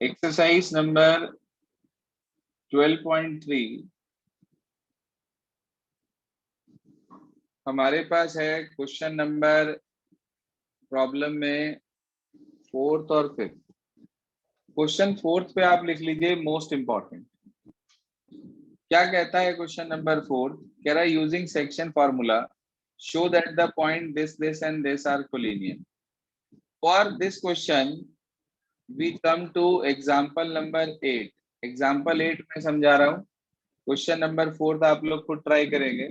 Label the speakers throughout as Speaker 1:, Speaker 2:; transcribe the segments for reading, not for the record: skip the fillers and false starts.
Speaker 1: Exercise number 12.3 हमारे पास है। Question number problem में फोर्थ और फिफ्थ। क्वेश्चन फोर्थ पे आप लिख लीजिए मोस्ट इंपॉर्टेंट। क्या कहता है क्वेश्चन नंबर फोर्थ? कह रहा है using section formula show that the point this and this are collinear. For this question we come to example number 8। Example 8 में समझा रहा हूँ। क्वेश्चन नंबर फोर्थ आप लोग खुद ट्राई करेंगे।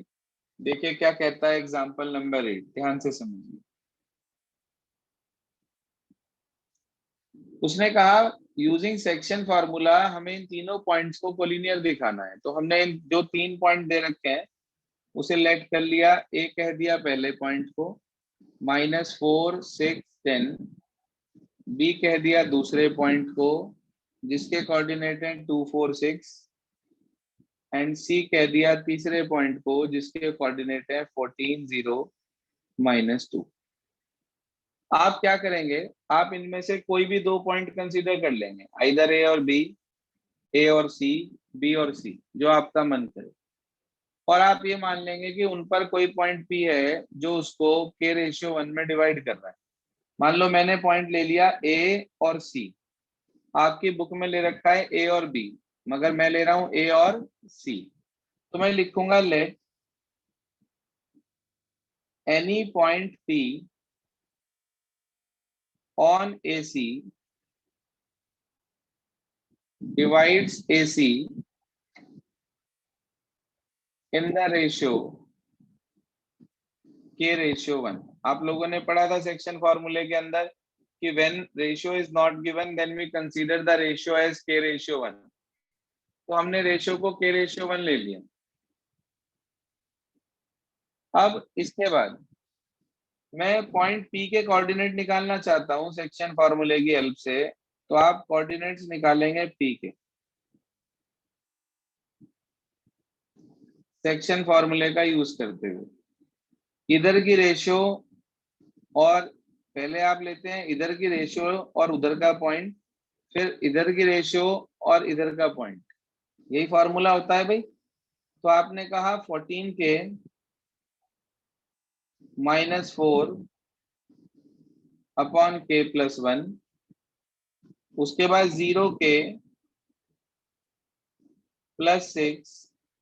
Speaker 1: देखिए क्या कहता है एग्जाम्पल नंबर 8, ध्यान से समझिए। उसने कहा यूजिंग सेक्शन फार्मूला हमें इन तीनों पॉइंट्स को कोलिनियर दिखाना है। तो हमने जो 3 पॉइंट दे रखे हैं उसे लेट कर लिया। ए कह दिया पहले पॉइंट को -4 6 10। बी कह दिया दूसरे पॉइंट को जिसके कोऑर्डिनेट हैं 2 4 6। एंड सी कह दिया तीसरे पॉइंट को जिसके कोऑर्डिनेट है 14 0 -2। आप क्या करेंगे? आप इनमें से कोई भी 2 पॉइंट कंसीडर कर लेंगे, आइदर ए और बी, ए और सी, बी और सी, जो आपका मन करे। और आप ये मान लेंगे कि उन पर कोई पॉइंट पी है जो उसको के रेशियो 1 में डिवाइड कर रहा है। मान लो मैंने पॉइंट ले लिया ए और सी। आपकी बुक में ले रखा है ए और बी, मगर मैं ले रहा हूं ए और सी। तो मैं लिखूंगा let any point P on A C divides AC in the ratio K ratio 1। आप लोगों ने पढ़ा था सेक्शन फॉर्मूले के अंदर कि when ratio is not given then we consider the ratio as K ratio 1। तो हमने रेशियो को K ratio 1 ले लिया। अब इसके बाद मैं पॉइंट P के कोऑर्डिनेट निकालना चाहता हूं सेक्शन फॉर्मूले की हेल्प से। तो आप कोऑर्डिनेट्स निकालेंगे P के सेक्शन फॉर्मूले का यूज करते हुए। इधर की रेशियो और पहले आप लेते हैं इधर की रेशियो और उधर का पॉइंट, फिर इधर की रेशियो और इधर का पॉइंट। यही फॉर्मूला होता है भाई। तो आपने कहा 14 के -4 अपॉन के +1। उसके बाद 0 के +6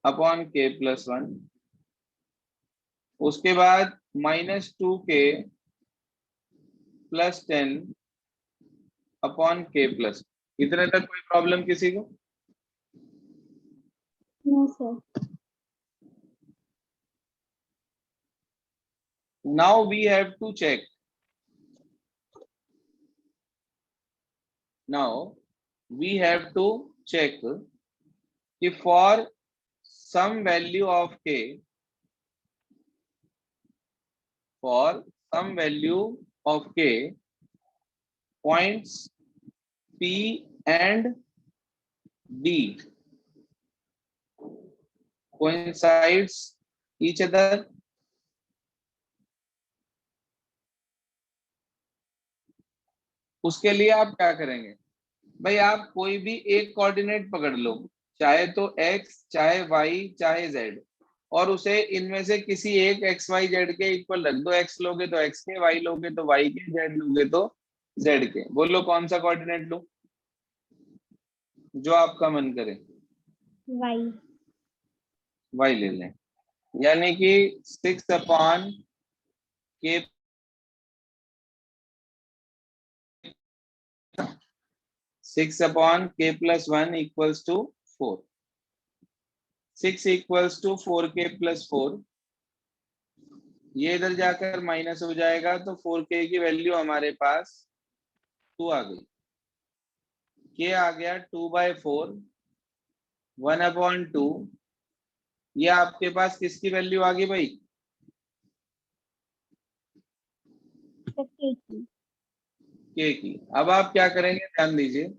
Speaker 1: अपॉन के +1। उसके बाद -2 के +10 अपॉन के +। इतने तक कोई प्रॉब्लम किसी को?
Speaker 2: No sir.
Speaker 1: Now we have to check. Now we have to check if for some value of k, for some value of k, points P and D coincides each other। उसके लिए आप क्या करेंगे भाई? आप कोई भी एक कोऑर्डिनेट पकड़ लो, चाहे तो x, चाहे y, चाहे z, और उसे इनमें से किसी एक x y z के इक्वल रख दो। x लोगे तो x के, y लोगे तो y के, z लोगे तो z के। बोलो कौन सा कोऑर्डिनेट लो, जो आपका मन करे।
Speaker 2: वाई।
Speaker 1: y ले लें, यानी कि 6 upon k 6 upon k +1 equals to 4। 6 equals to 4k + 4। ये इधर जाकर माइनस हो जाएगा तो 4k की वैल्यू हमारे पास 2 आ गई। k आ गया 2/4 1/2। ये आपके पास किसकी वैल्यू आ गई भाई? k की। अब आप क्या करेंगे, ध्यान दीजिए।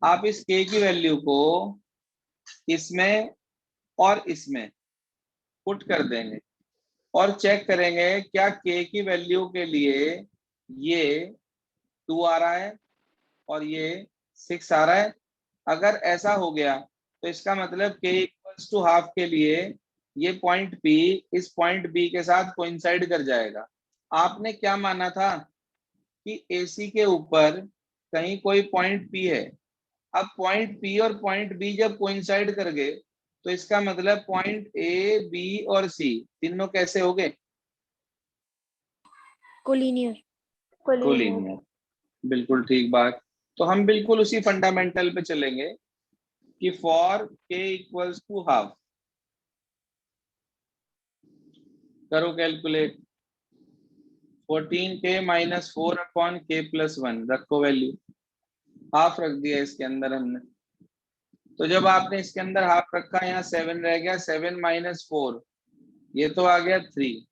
Speaker 1: आप इस k की वैल्यू को इसमें और इसमें पुट कर देंगे और चेक करेंगे क्या k की वैल्यू के लिए ये 2 आ रहा है और ये 6 आ रहा है। अगर ऐसा हो गया तो इसका मतलब k इक्वल्स टू हाफ के लिए ये पॉइंट P इस पॉइंट B के साथ कोइंसाइड कर जाएगा। आपने क्या माना था कि AC के ऊपर कहीं कोई पॉइंट P है। अब पॉइंट P और पॉइंट B जब कोइंसाइड कर गए तो इसका मतलब पॉइंट A, B और C तीनों कैसे हो गए?
Speaker 3: कोलिनियर।
Speaker 1: कोलिनियर। बिल्कुल ठीक बात। तो हम बिल्कुल उसी फंडामेंटल पे चलेंगे कि for k equals to half, करो calculate. 14k minus 4 upon k plus 1 रखो वैल्यू। हाफ रख दिया इसके अंदर हमने। तो जब आपने इसके अंदर हाफ रखा, यहाँ 7 रह गया, 7 माइनस 4 ये तो आ गया 3,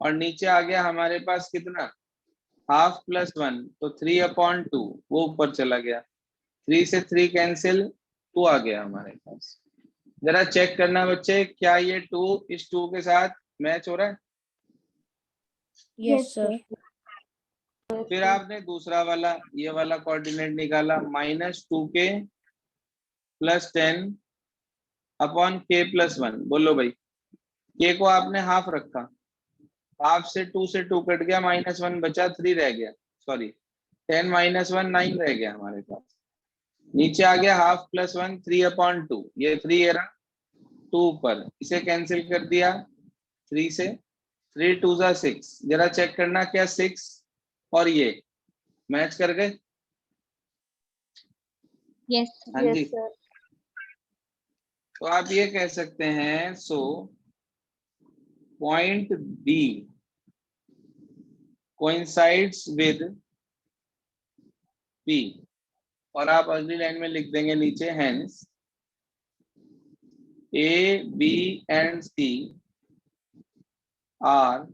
Speaker 1: और नीचे आ गया हमारे पास कितना, हाफ प्लस 1, तो 3 अपॉन 2 वो ऊपर चला गया। 3 से 3 कैंसिल, 2 आ गया हमारे पास। जरा चेक करना बच्चे, क्या ये 2 इस 2 के साथ मैच हो रहा है?
Speaker 3: Yes sir.
Speaker 1: फिर आपने दूसरा वाला ये वाला कोऑर्डिनेट निकाला, -2k plus 10 upon k plus 1। बोलो भाई, k को आपने हाफ रखा, हाफ से 2 कट गया, -1 बचा, 3 रह गया, सॉरी 10 माइनस 1 9 रह गया हमारे पास। नीचे आ गया हाफ प्लस 1 3 अपॉन 2, ये 3 है 2 ऊपर, इसे कैंसिल कर दिया 3 से, 3 2 जा 6। जरा चेक करना क्या 6 और ये मैच कर गए?
Speaker 2: यस
Speaker 1: हाँ जी। तो आप ये कह सकते हैं, so point B coincides with P, और आप अगली लाइन में लिख देंगे नीचे, hence A, B and C are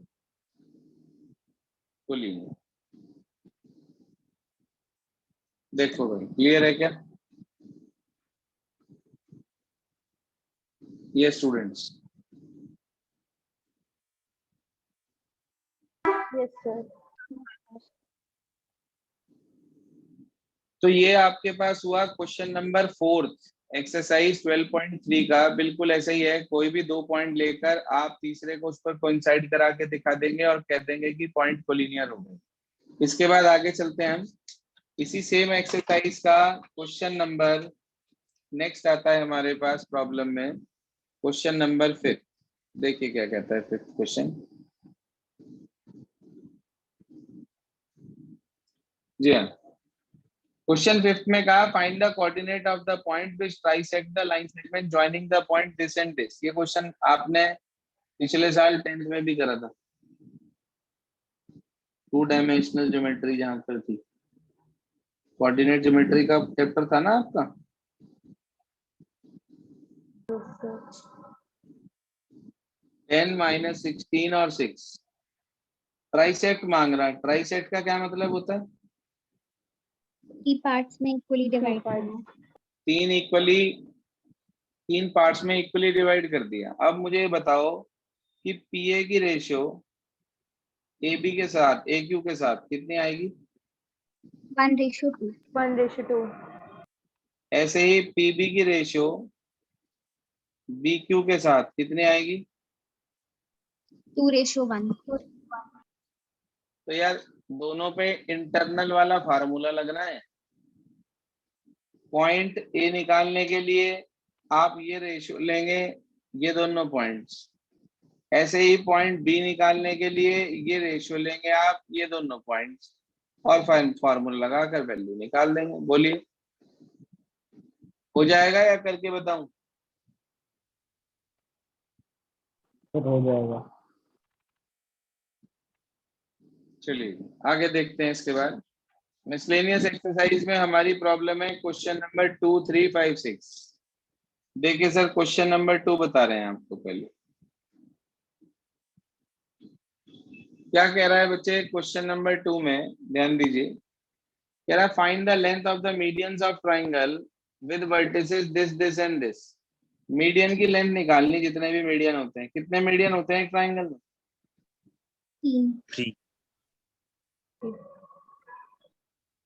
Speaker 1: collinear. देखो भाई, क्लियर है क्या ये स्टूडेंट्स?
Speaker 2: Yes sir.
Speaker 1: तो ये आपके पास हुआ क्वेश्चन नंबर 4 एक्सरसाइज 12.3 का। बिल्कुल ऐसा ही है, कोई भी 2 पॉइंट लेकर आप तीसरे को उस पर कोइंसाइड करा के दिखा देंगे और कह देंगे कि पॉइंट कोलिनियर हो गए। इसके बाद आगे चलते हैं हम। इसी सेम एक्सरसाइज का क्वेश्चन नंबर नेक्स्ट आता है हमारे पास प्रॉब्लम में, क्वेश्चन नंबर 5। देखिए क्या कहता है 5th क्वेश्चन। जी हाँ, क्वेश्चन 5th में कहा find the coordinate of the point which trisect the line segment joining the point this and this. ये क्वेश्चन आपने पिछले साल 10th में भी करा था, 2 डायमेंशनल ज्योमेट्री जहां पर थी, कोऑर्डिनेट ज्योमेट्री का चैप्टर था ना आपका। 10 माइनस 16 और 6 ट्राइसेक्ट मांग रहा है। ट्राइसेक्ट का क्या मतलब होता है?
Speaker 2: 3 पार्ट्स में इक्वली डिवाइड करना।
Speaker 1: 3 पार्ट्स में इक्वली डिवाइड कर दिया। अब मुझे ये बताओ कि पीए की रेशियो AB के साथ AQ के साथ कितनी आएगी?
Speaker 2: 1:2।
Speaker 3: 1:2।
Speaker 1: ऐसे ही PB की रेशियो BQ के साथ कितनी आएगी?
Speaker 2: 2:1।
Speaker 1: तो यार दोनों पे इंटरनल वाला फार्मूला लगना है। पॉइंट A निकालने के लिए आप ये रेशियो लेंगे, ये दोनों पॉइंट्स। ऐसे ही पॉइंट B निकालने के लिए ये रेशियो लेंगे आप, ये दोनों पॉइंट्स, और फार्मूला लगाकर वैल्यू निकाल देंगे। बोलिए हो जाएगा या करके बताऊं?
Speaker 4: हो जाएगा।
Speaker 1: चलिए आगे देखते हैं। इसके बाद मिसलेनियस एक्सरसाइज में हमारी प्रॉब्लम है क्वेश्चन नंबर 2 3 5 6। देखिए सर, क्वेश्चन नंबर 2 बता रहे हैं आपको। पहले क्या कह रहा है बच्चे क्वेश्चन नंबर 2 में, ध्यान दीजिए। कह रहा है find the length of the medians of triangle with vertices this this and this. Median की लेंथ निकालनी, जितने भी मीडियन होते हैं। कितने मीडियन होते हैं ट्राइंगल में?
Speaker 2: 3।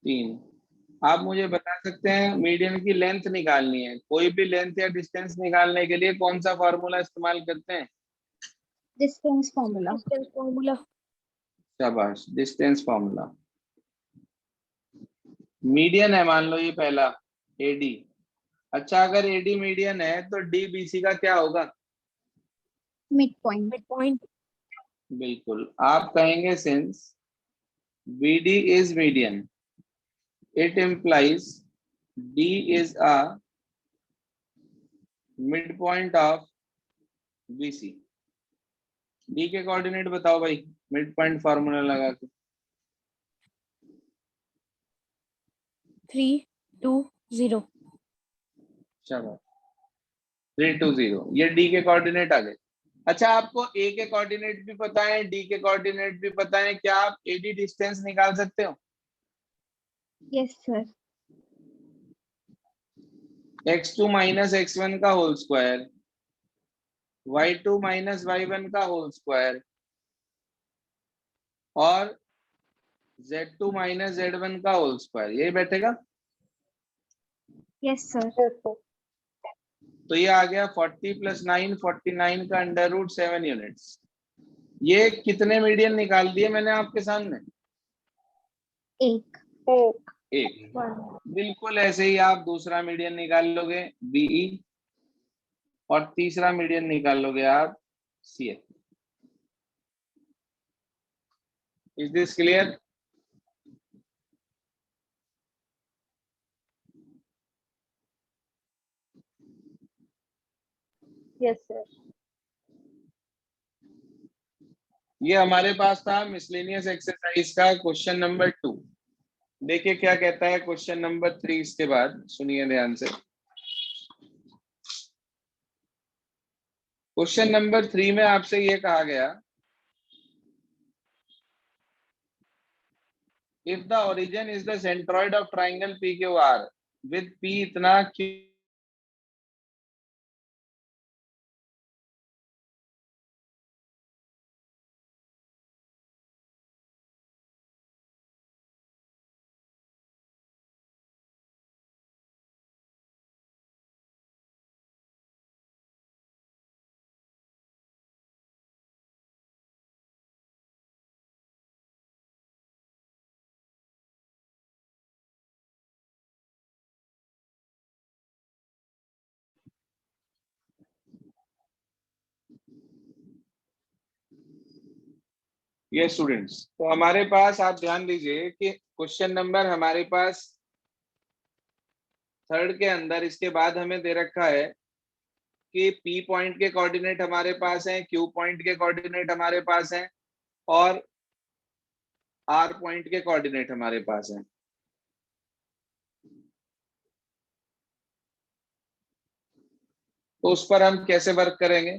Speaker 1: 3। आप मुझे बता सकते हैं मीडियन की लेंथ निकालनी है, कोई भी लेंथ या डिस्टेंस निकालने के लिए कौन सा फॉर्मूला इस्तेमाल करते हैं?
Speaker 2: Distance formula.
Speaker 3: फॉर्मूला।
Speaker 1: शाबाश, डिस्टेंस फॉर्मूला। मीडियन है मान लो ये पहला एडी। अच्छा, अगर एडी मीडियन है तो डी बीसी का क्या होगा?
Speaker 2: Mid point.
Speaker 3: Mid point.
Speaker 1: बिल्कुल, आप कहेंगे since BD is median it implies D is a midpoint of BC। D के कोऑर्डिनेट बताओ भाई, मिड पॉइंट फार्मूला लगा के।
Speaker 3: 3 2 0।
Speaker 1: चलो 3 2 0, ये D के कोऑर्डिनेट आ गए। अच्छा, आपको A के कोऑर्डिनेट भी पता है, D के कोऑर्डिनेट भी पता है, क्या आप AD डिस्टेंस निकाल सकते हो?
Speaker 2: Yes sir.
Speaker 1: x2 minus x1 का whole square, y2 minus y1 का होल स्क्वायर और z2 माइनस z1 का होल स्क्वायर, यही बैठेगा।
Speaker 2: Yes sir.
Speaker 1: तो ये आ गया 40 प्लस 9, 49 का अंडर रूट 7 यूनिट्स। ये कितने मीडियन निकाल दिए मैंने आपके सामने?
Speaker 2: एक।
Speaker 1: एक। बिल्कुल ऐसे ही आप दूसरा मीडियन निकाल लोगे बीई और तीसरा मीडियन निकाल लोगे आप CF. Is this clear?
Speaker 3: Yes sir.
Speaker 1: ये हमारे पास था मिसलेनियस एक्सरसाइज का क्वेश्चन नंबर 2। देखिए क्या कहता है क्वेश्चन नंबर 3 इसके बाद, सुनिए ध्यान से। क्वेश्चन नंबर 3 में आपसे ये कहा गया, if the origin is the centroid of triangle P Q R with P इतना क्यू ये स्टूडेंट्स, तो हमारे पास आप ध्यान दीजिए कि क्वेश्चन नंबर हमारे पास 3 के अंदर इसके बाद हमें दे रखा है कि P पॉइंट के कोऑर्डिनेट हमारे पास हैं, Q पॉइंट के कोऑर्डिनेट हमारे पास हैं और R पॉइंट के कोऑर्डिनेट हमारे पास हैं। तो उस पर हम कैसे वर्क करेंगे?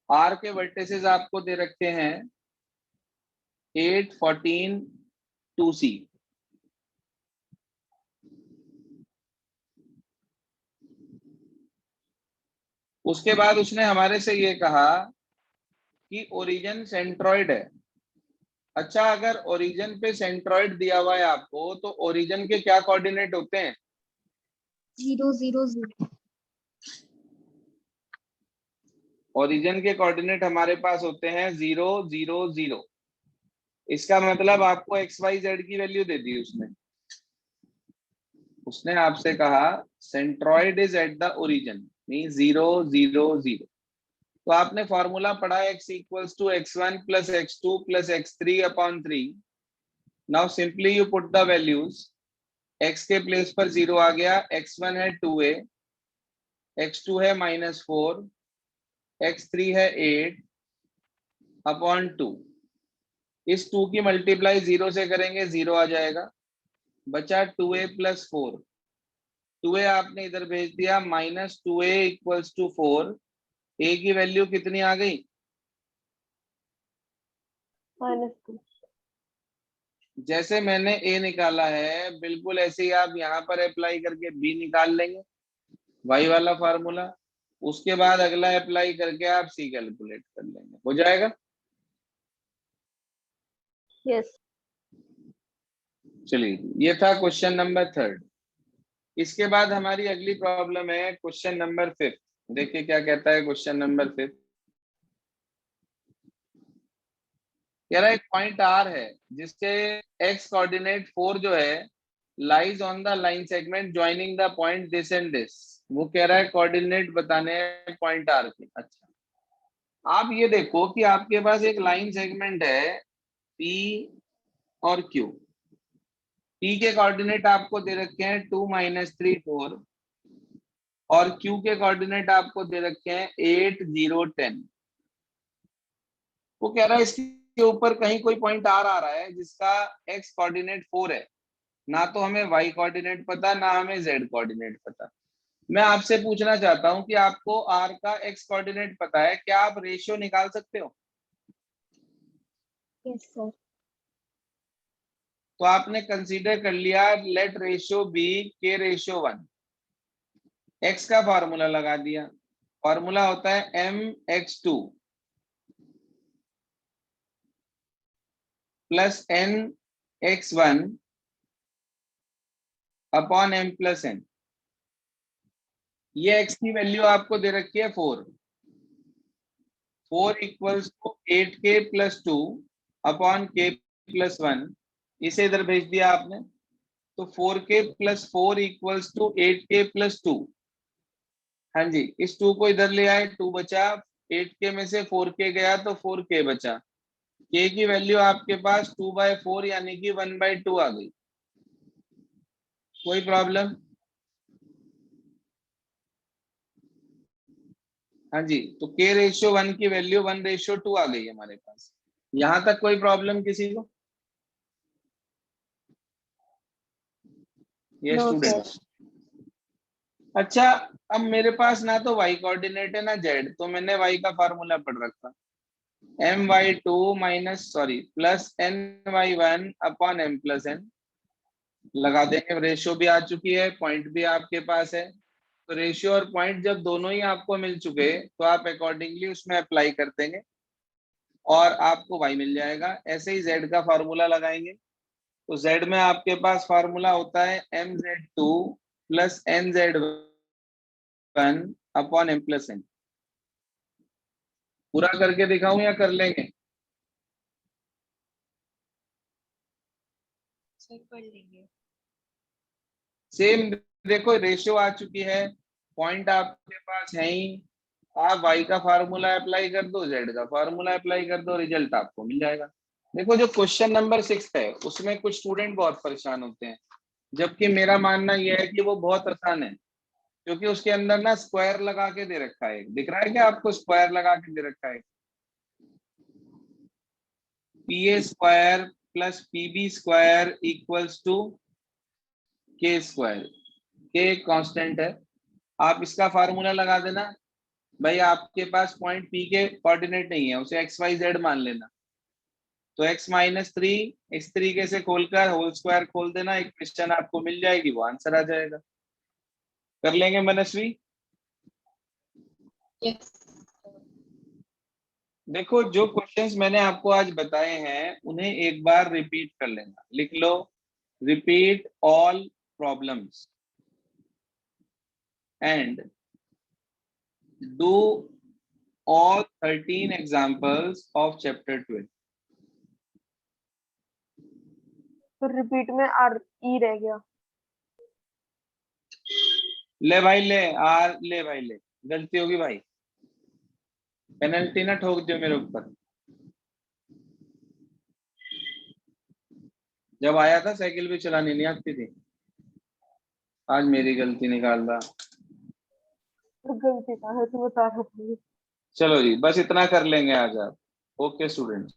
Speaker 1: R के वर्टिसेस आपको दे रखे हैं 8 14 2C। उसके बाद उसने हमारे से ये कहा कि ओरिजिन सेंट्रॉइड है। अच्छा, अगर ओरिजिन पे सेंट्रॉइड दिया हुआ है आपको, तो ओरिजिन के क्या कोऑर्डिनेट होते हैं?
Speaker 2: 0 0 0।
Speaker 1: ओरिजिन के कोऑर्डिनेट हमारे पास होते हैं 0 0 0। इसका मतलब आपको एक्स वाई जेड की वैल्यू दे दी उसने। उसने आपसे कहा centroid is at the origin mean 0 0 0। तो आपने फॉर्मूला पढ़ा x equals to x1 plus x2 plus x3 upon 3। Now simply you put the values. x के प्लेस पर 0 आ गया, x1 है 2a, x2 है -4, x3 है 8 अपॉन 2। इस 2 की मल्टीप्लाई 0 से करेंगे 0 आ जाएगा, बचा 2a प्लस 4। 2a आपने इधर भेज दिया, -2a इक्वल्स टू 4। a की वैल्यू कितनी आ गई?
Speaker 3: -2।
Speaker 1: जैसे मैंने a निकाला है बिल्कुल ऐसे ही आप यहाँ पर अप्लाई करके b निकाल लेंगे, y वाला फार्मूला। उसके बाद अगला अप्लाई करके आप c कैलकुलेट कर लेंगे, हो जाएगा।
Speaker 3: यस।
Speaker 1: चलिए, ये था क्वेश्चन नंबर 3। इसके बाद हमारी अगली प्रॉब्लम है क्वेश्चन नंबर 5। देखिए क्या कहता है क्वेश्चन नंबर 5। कह रहा है एक पॉइंट आर है जिसके एक्स कोऑर्डिनेट 4 जो है lies on the line segment joining the point this and this. वो कह रहा है कोऑर्डिनेट बताने हैं पॉइंट आर के। अच्छा, आप ये देखो कि आपके पास एक लाइन सेगमेंट है पी और क्यू। पी के कोऑर्डिनेट आपको दे रखे हैं 2 -3 4 और क्यू के कोऑर्डिनेट आपको दे रखे हैं 8 0 10। वो कह रहा है इसके ऊपर कहीं कोई पॉइंट आर आ रहा है जिसका एक्स कोऑर्डिनेट 4 है। ना तो हमें वाई कोऑर्डिनेट पता, ना हमें जेड कोऑर्डिनेट पता। मैं आपसे पूछना चाहता हूं कि आपको आर का एक्स कोऑर्डिनेट पता है, क्या आप रेशियो निकाल सकते हो?
Speaker 2: Yes, sir.
Speaker 1: तो आपने कंसीडर कर लिया let ratio be k ratio 1। X का फॉर्मूला लगा दिया। फॉर्मूला होता है mx2 plus nx1 upon m plus n। ये x की वैल्यू आपको दे रखी है 4। 4 equals to 8k plus 2 upon k plus 1। इसे इधर भेज दिया आपने, तो 4k plus 4 equals to 8k plus 2। हाँ जी, इस 2 को इधर ले आए, 2 बचा। 8k में से 4k गया तो 4k बचा। k की वैल्यू आपके पास 2/4 यानी कि 1/2 आ गई। कोई प्रॉब्लम? हाँ जी, तो k रेशियो 1 की वैल्यू 1/2 आ गई हमारे पास। यहां तक कोई प्रॉब्लम किसी को? ये
Speaker 3: No,
Speaker 1: स्टूडेंट्स। अच्छा, अब मेरे पास ना तो y कोऑर्डिनेट है ना z, तो मैंने y का फार्मूला पढ़ रखा। my2 minus sorry plus ny1 upon m plus n लगा देंगे। रेशियो भी आ चुकी है, पॉइंट भी आपके पास है। तो रेशियो और पॉइंट जब दोनों ही आपको मिल चुके तो आप अकॉर्डिंगली उसमें अप्लाई कर देंगे और आपको y मिल जाएगा। ऐसे ही z का फार्मूला लगाएंगे। तो z में आपके पास फार्मूला होता है mz2 plus nz1 upon m plus n। पूरा करके दिखाऊं या कर लेंगे?
Speaker 2: कर लेंगे।
Speaker 1: सेम देखो, रेशियो आ चुकी है, पॉइंट आपके पास है ही। आप y का फार्मूला अप्लाई कर दो, z का फार्मूला अप्लाई कर दो, रिजल्ट आपको मिल जाएगा। देखो, जो क्वेश्चन नंबर 6 है उसमें कुछ स्टूडेंट बहुत परेशान होते हैं, जबकि मेरा मानना यह है कि वो बहुत आसान है, क्योंकि उसके अंदर ना स्क्वायर लगा के दे रखा है। दिख रहा है क्या आपको? स्क्वायर लगा के दे रखा है। pa square plus pb square equals to k square. K constant है, आप इसका फार्मूला लगा देना। भाई आपके पास पॉइंट पी के कोऑर्डिनेट नहीं है, उसे एक्स वाई जेड मान लेना। तो x-3 इस तरीके से खोलकर होल स्क्वायर खोल देना, इक्वेशन आपको मिल जाएगी, वो आंसर आ जाएगा। कर लेंगे मनस्वी?
Speaker 2: Yes.
Speaker 1: देखो, जो क्वेश्चंस मैंने आपको आज बताए हैं उन्हें एक बार रिपीट कर लेना। लिख लो, repeat all problems and do all 13 examples of chapter 12।
Speaker 3: तो रिपीट में आर ई रह गया।
Speaker 1: ले भाई ले, ले भाई ले, गलती होगी भाई, पेनल्टी ना ठोक दो मेरे ऊपर। जब आया था साइकिल भी चलानी नहीं आती थी, आज मेरी गलती निकाल रहा।
Speaker 3: तो गलती कहाँ है, तू बता रहा था।
Speaker 1: चलो जी, बस इतना कर लेंगे आज आप। Okay student.